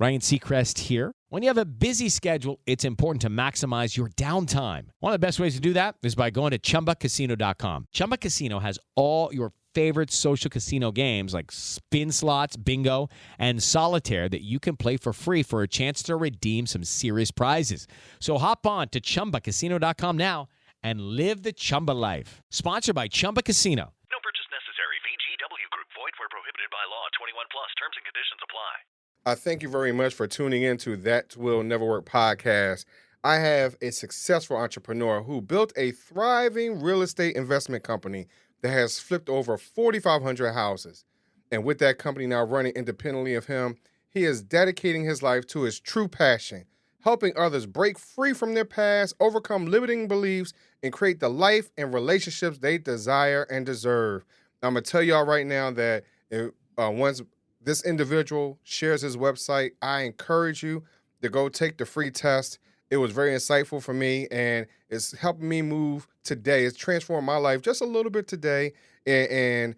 Ryan Seacrest here. When you have a busy schedule, it's important to maximize your downtime. One of the best ways to do that is by going to ChumbaCasino.com. Chumba Casino has all your favorite social casino games like spin slots, bingo, and solitaire that you can play for free for a chance to redeem some serious prizes. So hop on to ChumbaCasino.com now and live the Chumba life. Sponsored by Chumba Casino. No purchase necessary. VGW Group. Void where prohibited by law. 21 plus. Terms and conditions apply. I thank you very much for tuning in to That Will Never Work podcast. I have a successful entrepreneur who built a thriving real estate investment company that has flipped over 4,500 houses. And with that company now running independently of him, he is dedicating his life to his true passion, helping others break free from their past, overcome limiting beliefs, and create the life and relationships they desire and deserve. I'm going to tell y'all right now that once this individual shares his website, I encourage you to go take the free test. It was very insightful for me, and it's helping me move today. It's transformed my life just a little bit today, and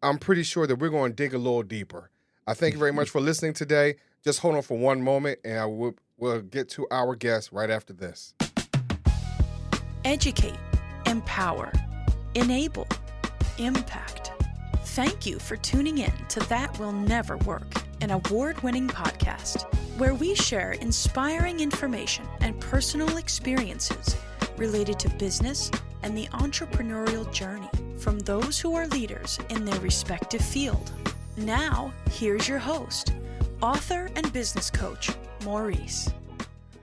I'm pretty sure that we're going to dig a little deeper. I thank you very much for listening today. Just hold on for one moment, and we'll get to our guest right after this. Educate, empower, enable, impact. Thank you for tuning in to That Will Never Work, an award-winning podcast where we share inspiring information and personal experiences related to business and the entrepreneurial journey from those who are leaders in their respective field. Now, here's your host, author and business coach, Maurice.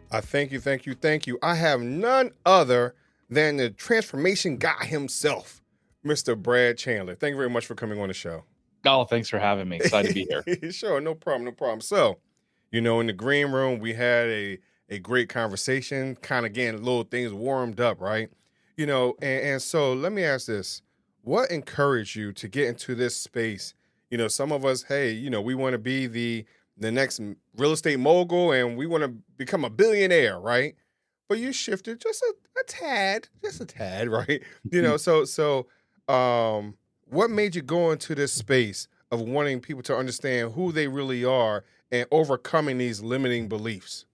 Thank you. I have none other than the transformation guy himself, Mr. Brad Chandler. Thank you very much for coming on the show. Oh, thanks for having me. Excited to be here. Sure, no problem. So, in the green room, we had a great conversation, kind of getting little things warmed up, right? And so let me ask this. What encouraged you to get into this space? Some of us, hey, we want to be the next real estate mogul and we want to become a billionaire, right? But you shifted just a tad, right? So what made you go into this space of wanting people to understand who they really are and overcoming these limiting beliefs?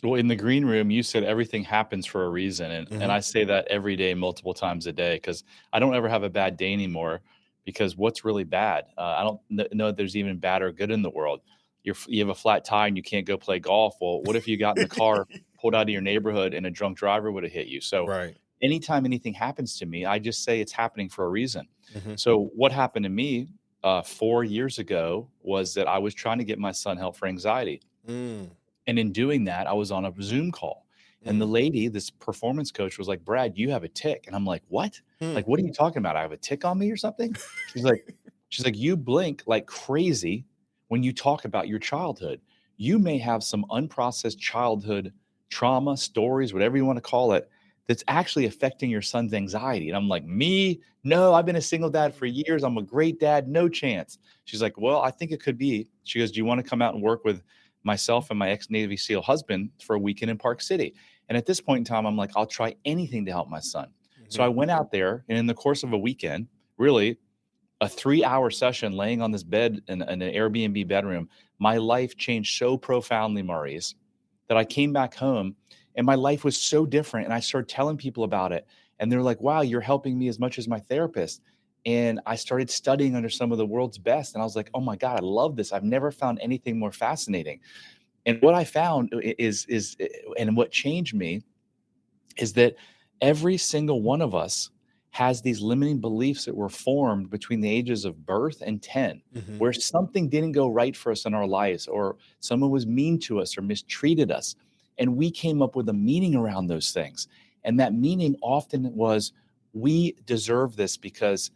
Well, in the green room, you said everything happens for a reason. And I say that every day, multiple times a day, because I don't ever have a bad day anymore, because what's really bad? I don't know if there's even bad or good in the world. You have a flat tire and you can't go play golf. Well, what if you got in the car, pulled out of your neighborhood, and a drunk driver would have hit you? So right. Anytime anything happens to me, I just say it's happening for a reason. So what happened to me 4 years ago was that I was trying to get my son help for anxiety. And in doing that, I was on a Zoom call. And the lady, this performance coach, was like, "Brad, you have a tick." And I'm like, "What? Like, what are you talking about? I have a tick on me or something?" She's like, "You blink like crazy when you talk about your childhood. You may have some unprocessed childhood trauma, stories, whatever you want to call it, that's actually affecting your son's anxiety." And I'm like, "Me? No, I've been a single dad for years. I'm a great dad. No chance." She's like, "Well, I think it could be." She goes, "Do you want to come out and work with myself and my ex-Navy SEAL husband for a weekend in Park City?" And at this point in time, I'm like, I'll try anything to help my son. So I went out there, and in the course of a weekend, really a 3-hour session laying on this bed in an Airbnb bedroom, my life changed so profoundly, Maurice, that I came back home and my life was so different. And I started telling people about it. And they're like, "Wow, you're helping me as much as my therapist." And I started studying under some of the world's best. And I was like, "Oh my God, I love this. I've never found anything more fascinating." And what I found is and what changed me is that every single one of us has these limiting beliefs that were formed between the ages of birth and 10, where something didn't go right for us in our lives, or someone was mean to us or mistreated us. And we came up with a meaning around those things. And that meaning often was, we deserve this, because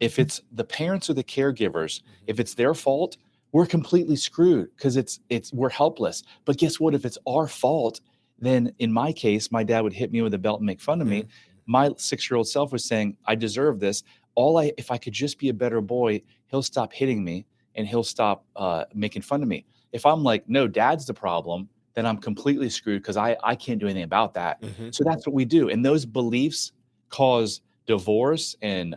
if it's the parents or the caregivers, if it's their fault, we're completely screwed, because we're helpless. But guess what? If it's our fault, then in my case, my dad would hit me with a belt and make fun of me. My 6-year-old self was saying, "I deserve this. If I could just be a better boy, he'll stop hitting me and he'll stop making fun of me." If I'm like, "No, dad's the problem," then I'm completely screwed, because I can't do anything about that. So that's what we do. And those beliefs cause divorce and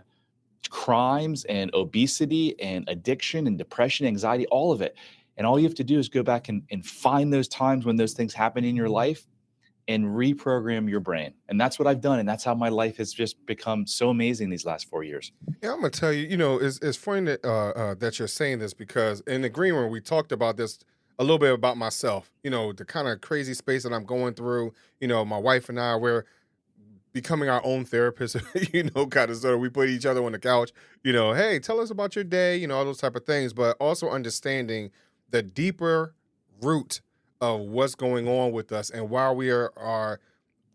crimes and obesity and addiction and depression, anxiety, all of it. And all you have to do is go back and find those times when those things happen in your life and reprogram your brain. And that's what I've done. And that's how my life has just become so amazing these last 4 years. Yeah, I'm gonna tell you, it's funny that you're saying this, because in the green room we talked about this a little bit about myself. The kind of crazy space that I'm going through. My wife and I, we're becoming our own therapist. Kind of sort of, we put each other on the couch. Hey, tell us about your day. All those type of things, but also understanding the deeper root of what's going on with us and why we are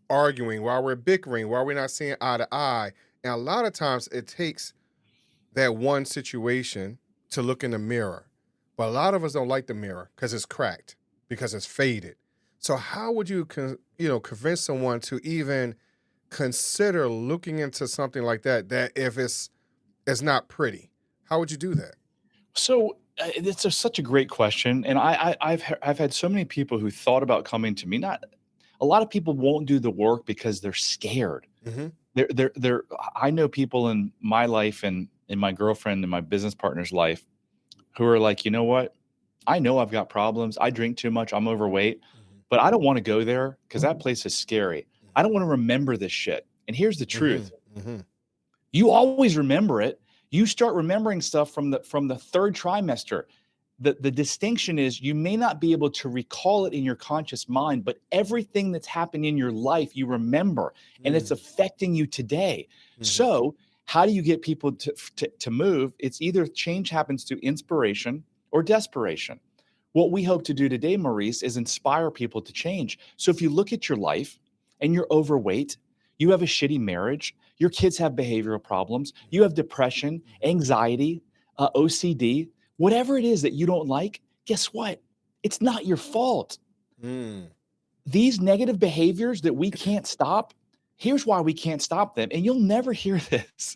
arguing, why we're bickering, why we're not seeing eye to eye. And a lot of times it takes that one situation to look in the mirror. But a lot of us don't like the mirror because it's cracked, because it's faded. So how would you, convince someone to even consider looking into something like that if it's not pretty? How would you do that? So it's such a great question. And I've had so many people who thought about coming to me. A lot of people won't do the work because they're scared. Mm-hmm. I know people in my life and in my girlfriend and my business partner's life who are like, you know what? I know I've got problems. I drink too much. I'm overweight, but I don't want to go there because that place is scary. I don't want to remember this shit. And here's the truth. Mm-hmm. You always remember it. You start remembering stuff from the third trimester. The distinction is you may not be able to recall it in your conscious mind, but everything that's happened in your life, you remember, and it's affecting you today. Mm-hmm. So how do you get people to move? It's either change happens through inspiration or desperation. What we hope to do today, Maurice, is inspire people to change. So if you look at your life and you're overweight, you have a shitty marriage, your kids have behavioral problems, you have depression, anxiety, OCD, whatever it is that you don't like, guess what? It's not your fault. These negative behaviors that we can't stop, here's why we can't stop them. And you'll never hear this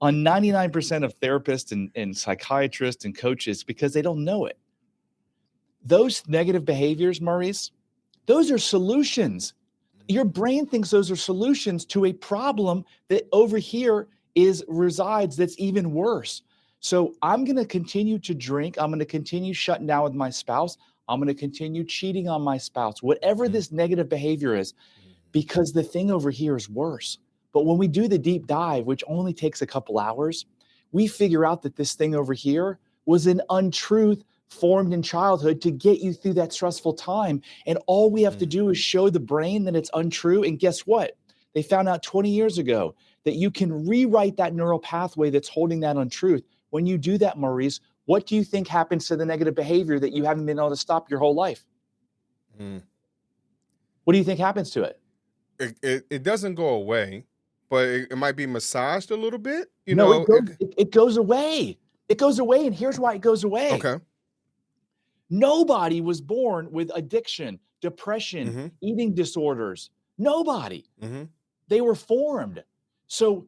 on 99% of therapists and psychiatrists and coaches because they don't know it. Those negative behaviors, Maurice, those are solutions. Your brain thinks those are solutions to a problem that over here resides that's even worse. So I'm going to continue to drink. I'm going to continue shutting down with my spouse. I'm going to continue cheating on my spouse, whatever this negative behavior is, because the thing over here is worse. But when we do the deep dive, which only takes a couple hours, we figure out that this thing over here was an untruth formed in childhood to get you through that stressful time. And all we have to do is show the brain that it's untrue. And guess what? They found out 20 years ago that you can rewrite that neural pathway that's holding that untruth. When you do that, Maurice, what do you think happens to the negative behavior that you haven't been able to stop your whole life? What do you think happens to it? It doesn't go away, but it might be massaged a little bit. It goes away. It goes away. And here's why it goes away. Okay. Nobody was born with addiction, depression, eating disorders. Nobody. They were formed. So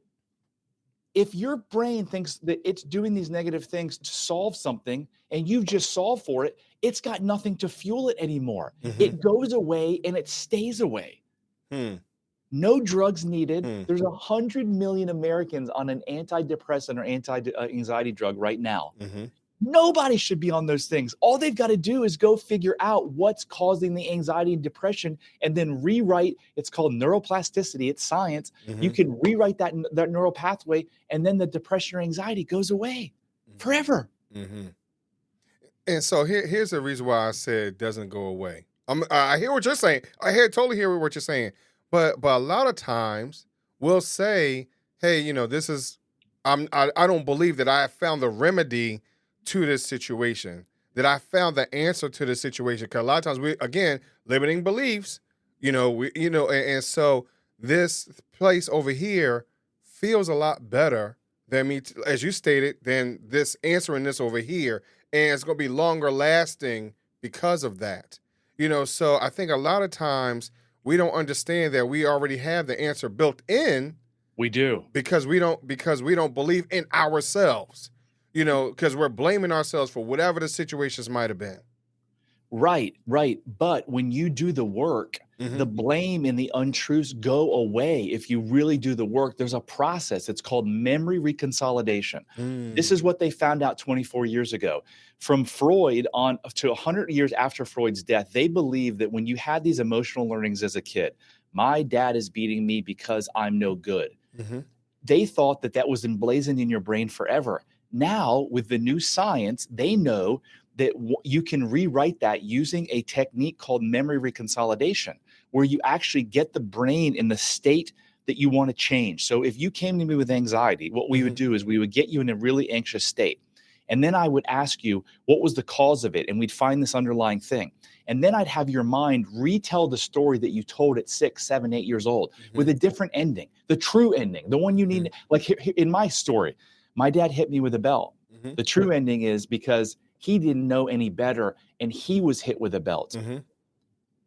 if your brain thinks that it's doing these negative things to solve something and you've just solved for it, it's got nothing to fuel it anymore. It goes away and it stays away. No drugs needed. There's 100 million Americans on an antidepressant or anti-anxiety drug right now. Nobody should be on those things. All they've got to do is go figure out what's causing the anxiety and depression and then rewrite. It's called neuroplasticity. It's science. You can rewrite that neural pathway and then the depression or anxiety goes away forever. And so here's the reason why I said it doesn't go away. I hear what you're saying. Totally hear what you're saying. But a lot of times we'll say, hey, this is, I don't believe that I have found the remedy to this situation, that I found the answer to the situation. Because a lot of times we, again, limiting beliefs, and so this place over here feels a lot better than me, as you stated, than this answering this over here. And it's going to be longer lasting because of that. So I think a lot of times we don't understand that we already have the answer built in. We do. Because we don't believe in ourselves. Because we're blaming ourselves for whatever the situations might have been. Right. But when you do the work, The blame and the untruths go away if you really do the work. There's a process. It's called memory reconsolidation. This is what they found out 24 years ago. From Freud on to 100 years after Freud's death, they believed that when you had these emotional learnings as a kid, my dad is beating me because I'm no good. They thought that that was emblazoned in your brain forever. Now, with the new science, they know that you can rewrite that using a technique called memory reconsolidation, where you actually get the brain in the state that you want to change. So if you came to me with anxiety, what we would do is we would get you in a really anxious state. And then I would ask you, what was the cause of it? And we'd find this underlying thing. And then I'd have your mind retell the story that you told at 6, 7, 8 years old with a different ending, the true ending, the one you need. Like here, in my story, my dad hit me with a belt. The true ending is because he didn't know any better and he was hit with a belt.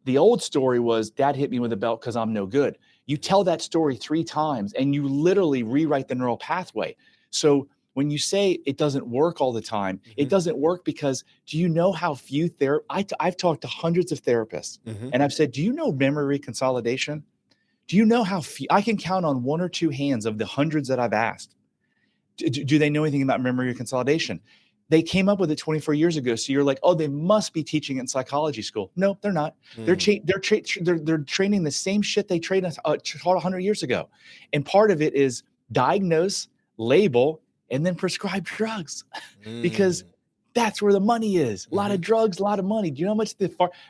The old story was dad hit me with a belt because I'm no good. You tell that story 3 times and you literally rewrite the neural pathway. So when you say it doesn't work all the time, it doesn't work because do you know how few I've talked to hundreds of therapists and I've said, do you know memory reconsolidation? Do you know how few? I can count on 1 or 2 hands of the hundreds that I've asked. Do they know anything about memory reconsolidation? They came up with it 24 years ago. So you're like, oh, they must be teaching it in psychology school. No, they're not. They're training the same shit they taught 100 years ago. And part of it is diagnose, label, and then prescribe drugs because that's where the money is. A lot of drugs, a lot of money. Do you know how much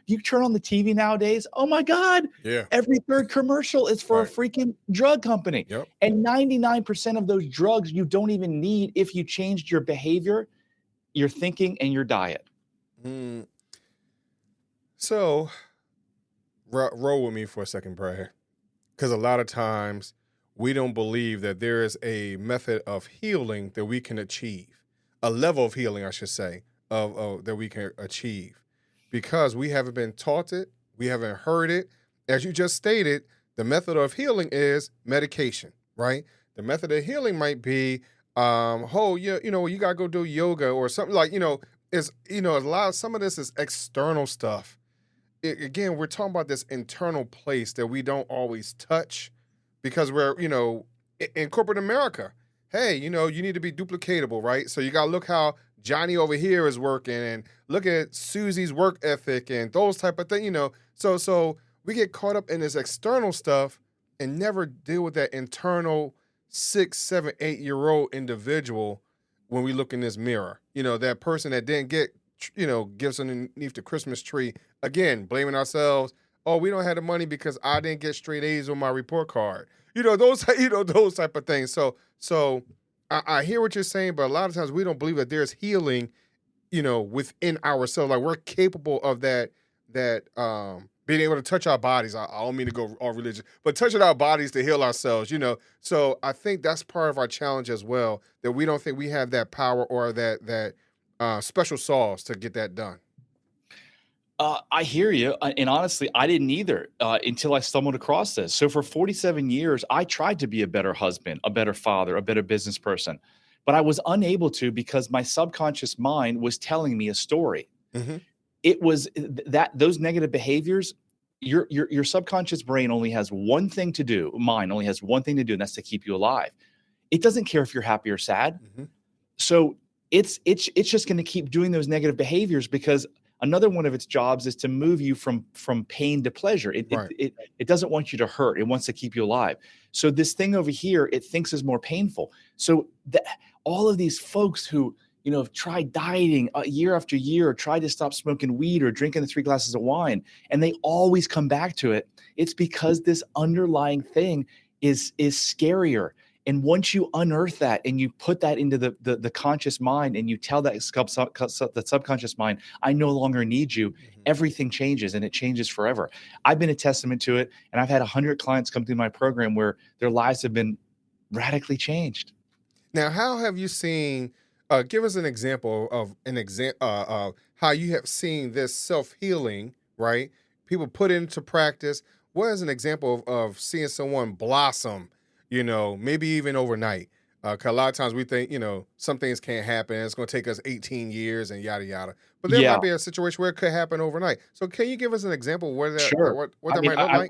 you turn on the TV nowadays? Oh my God. Yeah. Every third commercial is for a freaking drug company. And 99% of those drugs you don't even need if you changed your behavior, your thinking, and your diet. So roll with me for a second, Brad, because a lot of times we don't believe that there is a method of healing that we can achieve, a level of healing, I should say, of that we can achieve, because we haven't been taught it, we haven't heard it. As you just stated, the method of healing is medication, right? The method of healing might be, you gotta go do yoga or something like, some of this is external stuff. Again, we're talking about this internal place that we don't always touch. Because we're, in corporate America, hey, you need to be duplicatable, right? So you got to look how Johnny over here is working and look at Susie's work ethic and those type of things, So we get caught up in this external stuff and never deal with that internal 6, 7, 8-year-old individual when we look in this mirror. That person that didn't get, gifts underneath the Christmas tree. Again, blaming ourselves. Oh, we don't have the money because I didn't get straight A's on my report card. Those type of things. So I hear what you're saying, but a lot of times we don't believe that there's healing, within ourselves. Like we're capable of that being able to touch our bodies. I don't mean to go all religious, but touching our bodies to heal ourselves, So I think that's part of our challenge as well, that we don't think we have that power or that special sauce to get that done. I hear you. And honestly, I didn't either until I stumbled across this. So for 47 years, I tried to be a better husband, a better father, a better business person, but I was unable to because my subconscious mind was telling me a story. It was those negative behaviors, your subconscious brain only has one thing to do. Mine only has one thing to do, and that's to keep you alive. It doesn't care if you're happy or sad. So it's just going to keep doing those negative behaviors because another one of its jobs is to move you from pain to pleasure. It doesn't want you to hurt. It wants to keep you alive. So this thing over here, it thinks is more painful. So all of these folks who, have tried dieting year after year, or tried to stop smoking weed or drinking the 3 glasses of wine, and they always come back to it. It's because this underlying thing is scarier. And once you unearth that and you put that into the conscious mind and you tell that subconscious mind, I no longer need you, everything changes and it changes forever. I've been a testament to it. And I've had 100 clients come through my program where their lives have been radically changed. Now, how have you seen, give us an example of how you have seen this self-healing, right? People put it into practice. What is an example of seeing someone blossom, maybe even overnight? 'Cause a lot of times we think, some things can't happen. It's going to take us 18 years and yada yada. But there Yeah, might be a situation where it could happen overnight. So can you give us an example where sure. what I that mean, might look like?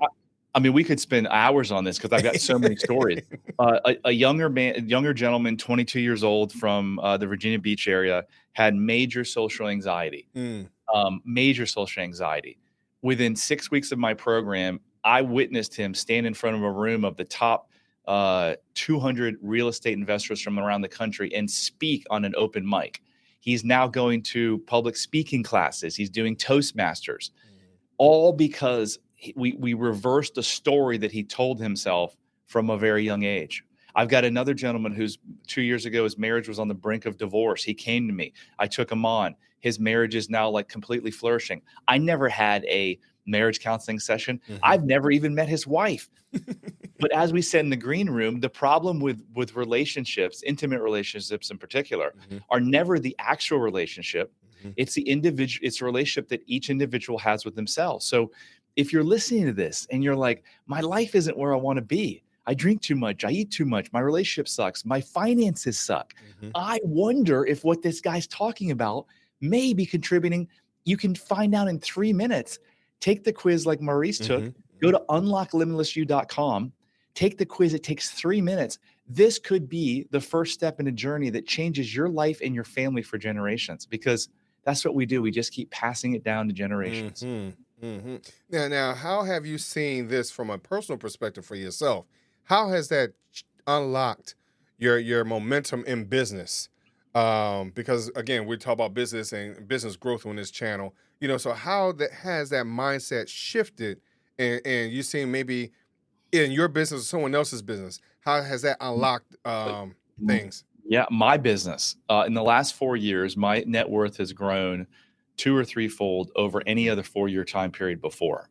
I mean, we could spend hours on this because I've got so many stories. A younger gentleman, 22 years old, from the Virginia Beach area, had major social anxiety. Mm, Major social anxiety. Within 6 weeks of my program, I witnessed him stand in front of a room of the top 200 real estate investors from around the country and speak on an open mic. He's now going to public speaking classes. He's doing Toastmasters, all because we reversed the story that he told himself from a very young age. I've got another gentleman who's 2 years ago, his marriage was on the brink of divorce. He came to me. I took him on. His marriage is now like completely flourishing. I never had a marriage counseling session. I've never even met his wife. But as we said in the green room, the problem with relationships, intimate relationships in particular, are never the actual relationship. It's the individual. It's a relationship that each individual has with themselves. So if you're listening to this and you're like, my life isn't where I want to be. I drink too much. I eat too much. My relationship sucks. My finances suck. I wonder if what this guy's talking about may be contributing. You can find out in 3 minutes. Take the quiz like Maurice took. Go to unlocklimitlessyou.com. Take the quiz. It takes 3 minutes. This could be the first step in a journey that changes your life and your family for generations, because that's what we do. We just keep passing it down to generations. Now, how have you seen this from a personal perspective for yourself? How has that unlocked your momentum in business? Because again, we talk about business and business growth on this channel. So how has that mindset shifted, and you seeing maybe in your business or someone else's business, how has that unlocked things? Yeah, my business. In the last 4 years, my net worth has grown 2 or 3-fold over any other 4-year time period before.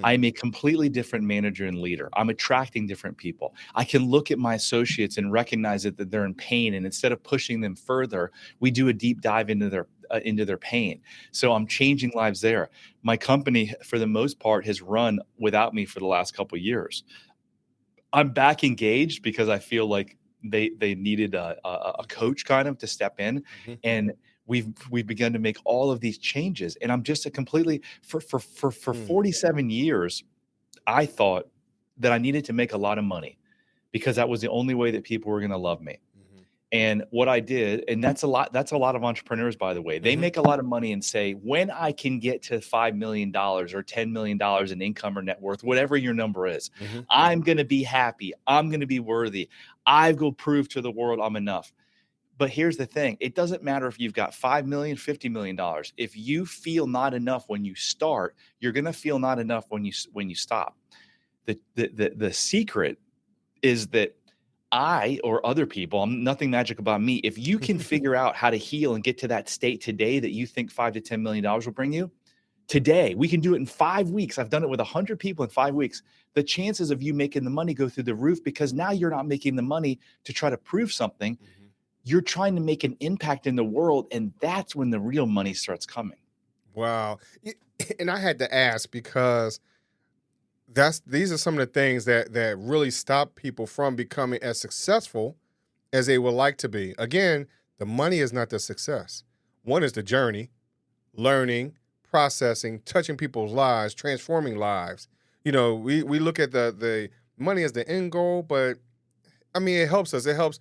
I'm a completely different manager and leader. I'm attracting different people. I can look at my associates and recognize that they're in pain, and instead of pushing them further, we do a deep dive into their pain. So I'm changing lives there. My company, for the most part, has run without me for the last couple of years. I'm back engaged because I feel like they needed a coach kind of to step in, and we've begun to make all of these changes. And I'm just a completely for 47 years, I thought that I needed to make a lot of money because that was the only way that people were going to love me. And what I did, and that's a lot of entrepreneurs, by the way, they make a lot of money and say, when I can get to $5 million or $10 million in income or net worth, whatever your number is, I'm going to be happy. I'm going to be worthy. I will prove to the world I'm enough. But here's the thing. It doesn't matter if you've got $5 million, $50 million. If you feel not enough when you start, you're going to feel not enough when you stop. The secret is that I or other people, I'm nothing magic about me. If you can figure out how to heal and get to that state today that you think $5 to $10 million will bring you, today, we can do it in 5 weeks. I've done it with 100 people in 5 weeks. The chances of you making the money go through the roof, because now you're not making the money to try to prove something. You're trying to make an impact in the world, and that's when the real money starts coming. Wow. And I had to ask because these are some of the things that really stop people from becoming as successful as they would like to be. Again, the money is not the success. One is the journey, learning, processing, touching people's lives, transforming lives. We look at the money as the end goal, but I mean, it helps us. It helps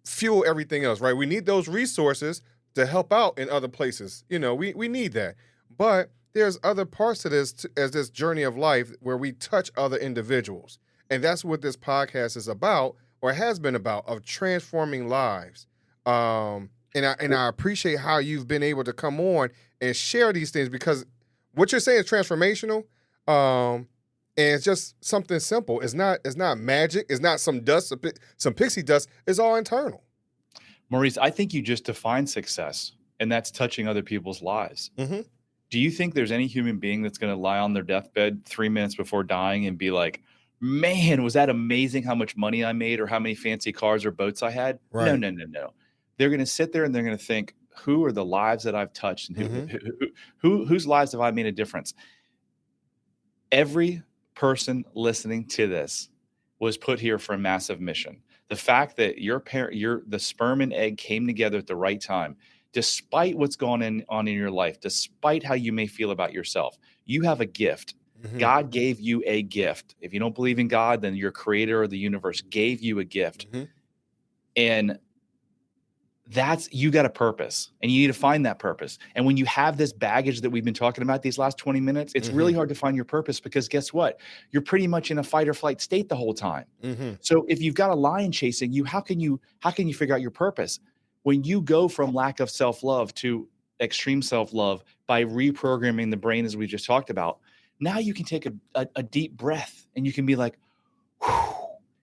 fuel everything else, right? We need those resources to help out in other places. We need that. But there's other parts to this as this journey of life where we touch other individuals. And that's what this podcast is about, or has been about, of transforming lives. And I appreciate how you've been able to come on and share these things, because what you're saying is transformational. And it's just something simple. It's not magic. It's not some dust, some pixie dust. It's all internal. Maurice, I think you just defined success, and that's touching other people's lives. Do you think there's any human being that's going to lie on their deathbed 3 minutes before dying and be like, man, was that amazing how much money I made or how many fancy cars or boats I had? Right. No. They're going to sit there and they're going to think, who are the lives that I've touched, and whose lives have I made a difference? Every person listening to this was put here for a massive mission. The fact that the sperm and egg came together at the right time, despite what's going on in your life, despite how you may feel about yourself, you have a gift. God gave you a gift. If you don't believe in God, then your creator or the universe gave you a gift. And you got a purpose, and you need to find that purpose. And when you have this baggage that we've been talking about these last 20 minutes, it's really hard to find your purpose, because guess what? You're pretty much in a fight or flight state the whole time. So if you've got a lion chasing you, how can you figure out your purpose? When you go from lack of self-love to extreme self-love by reprogramming the brain, as we just talked about, now you can take a deep breath, and you can be like,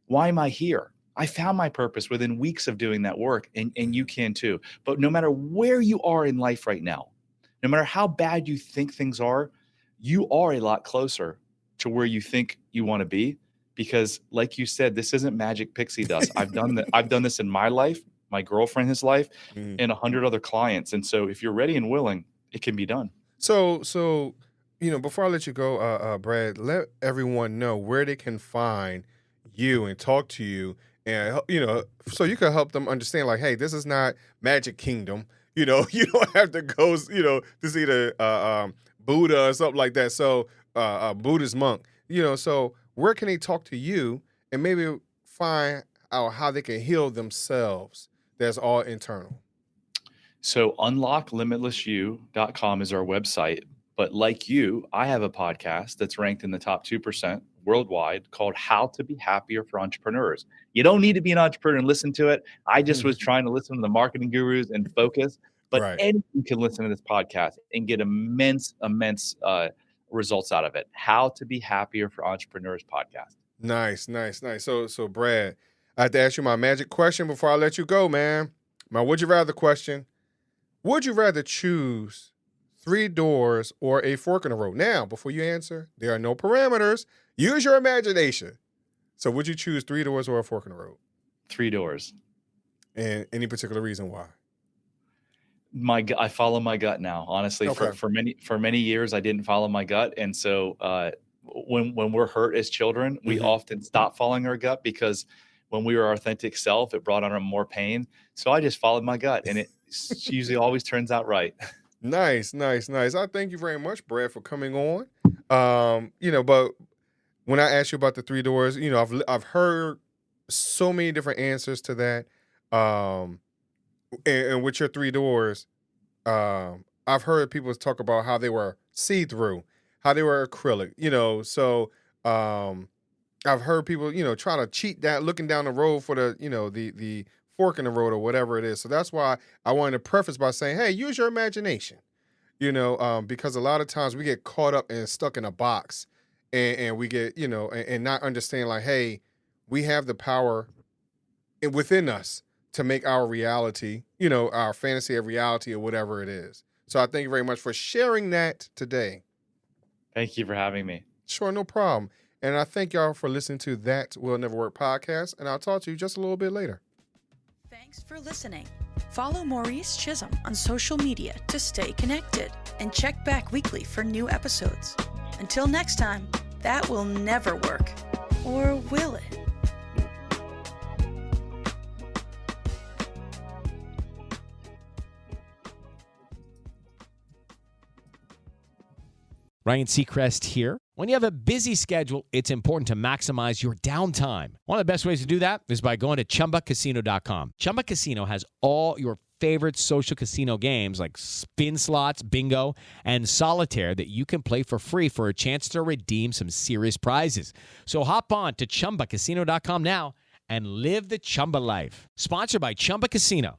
why am I here? I found my purpose within weeks of doing that work, and you can too. But no matter where you are in life right now, no matter how bad you think things are, you are a lot closer to where you think you want to be, because like you said, this isn't magic pixie dust. I've done this in my life, my girlfriend's life, and 100 other clients. And so if you're ready and willing, it can be done. So before I let you go, Brad, let everyone know where they can find you and talk to you. And, so you can help them understand, like, hey, this is not Magic Kingdom. You don't have to go, to see the Buddha or something like that. So a Buddhist monk, so where can they talk to you and maybe find out how they can heal themselves? That's all internal. So unlocklimitlessyou.com is our website. But like you, I have a podcast that's ranked in the top 2% worldwide called How to Be Happier for Entrepreneurs. You don't need to be an entrepreneur and listen to it. I just was trying to listen to the marketing gurus and focus. But anyone can listen to this podcast and get immense results out of it. How to Be Happier for Entrepreneurs podcast. Nice. So Brad, I have to ask you my magic question before I let you go, man. My would you rather question. Would you rather choose 3 doors or a fork in the road? Now, before you answer, there are no parameters. Use your imagination. So would you choose 3 doors or a fork in the road? 3 doors. And any particular reason why? I follow my gut now. Honestly, Okay. for many years, I didn't follow my gut. And so when we're hurt as children, we often stop following our gut, because when we were our authentic self, it brought on more pain. So I just followed my gut, and it usually always turns out right. Nice. I thank you very much, Brad, for coming on. But when I asked you about the 3 doors, I've heard so many different answers to that. And with your 3 doors, I've heard people talk about how they were see-through, how they were acrylic, so I've heard people, trying to cheat that, looking down the road for the fork in the road or whatever it is. So that's why I wanted to preface by saying, hey, use your imagination, because a lot of times we get caught up and stuck in a box, and we get, and not understand, like, hey, we have the power within us to make our reality, our fantasy of reality or whatever it is. So I thank you very much for sharing that today. Thank you for having me. Sure, no problem. And I thank y'all for listening to That Will Nevr Work podcast, and I'll talk to you just a little bit later. Thanks for listening. Follow Maurice Chism on social media to stay connected, and check back weekly for new episodes. Until next time, that will never work. Or will it? Ryan Seacrest here. When you have a busy schedule, it's important to maximize your downtime. One of the best ways to do that is by going to ChumbaCasino.com. Chumba Casino has all your favorite social casino games like spin slots, bingo, and solitaire that you can play for free for a chance to redeem some serious prizes. So hop on to ChumbaCasino.com now and live the Chumba life. Sponsored by Chumba Casino.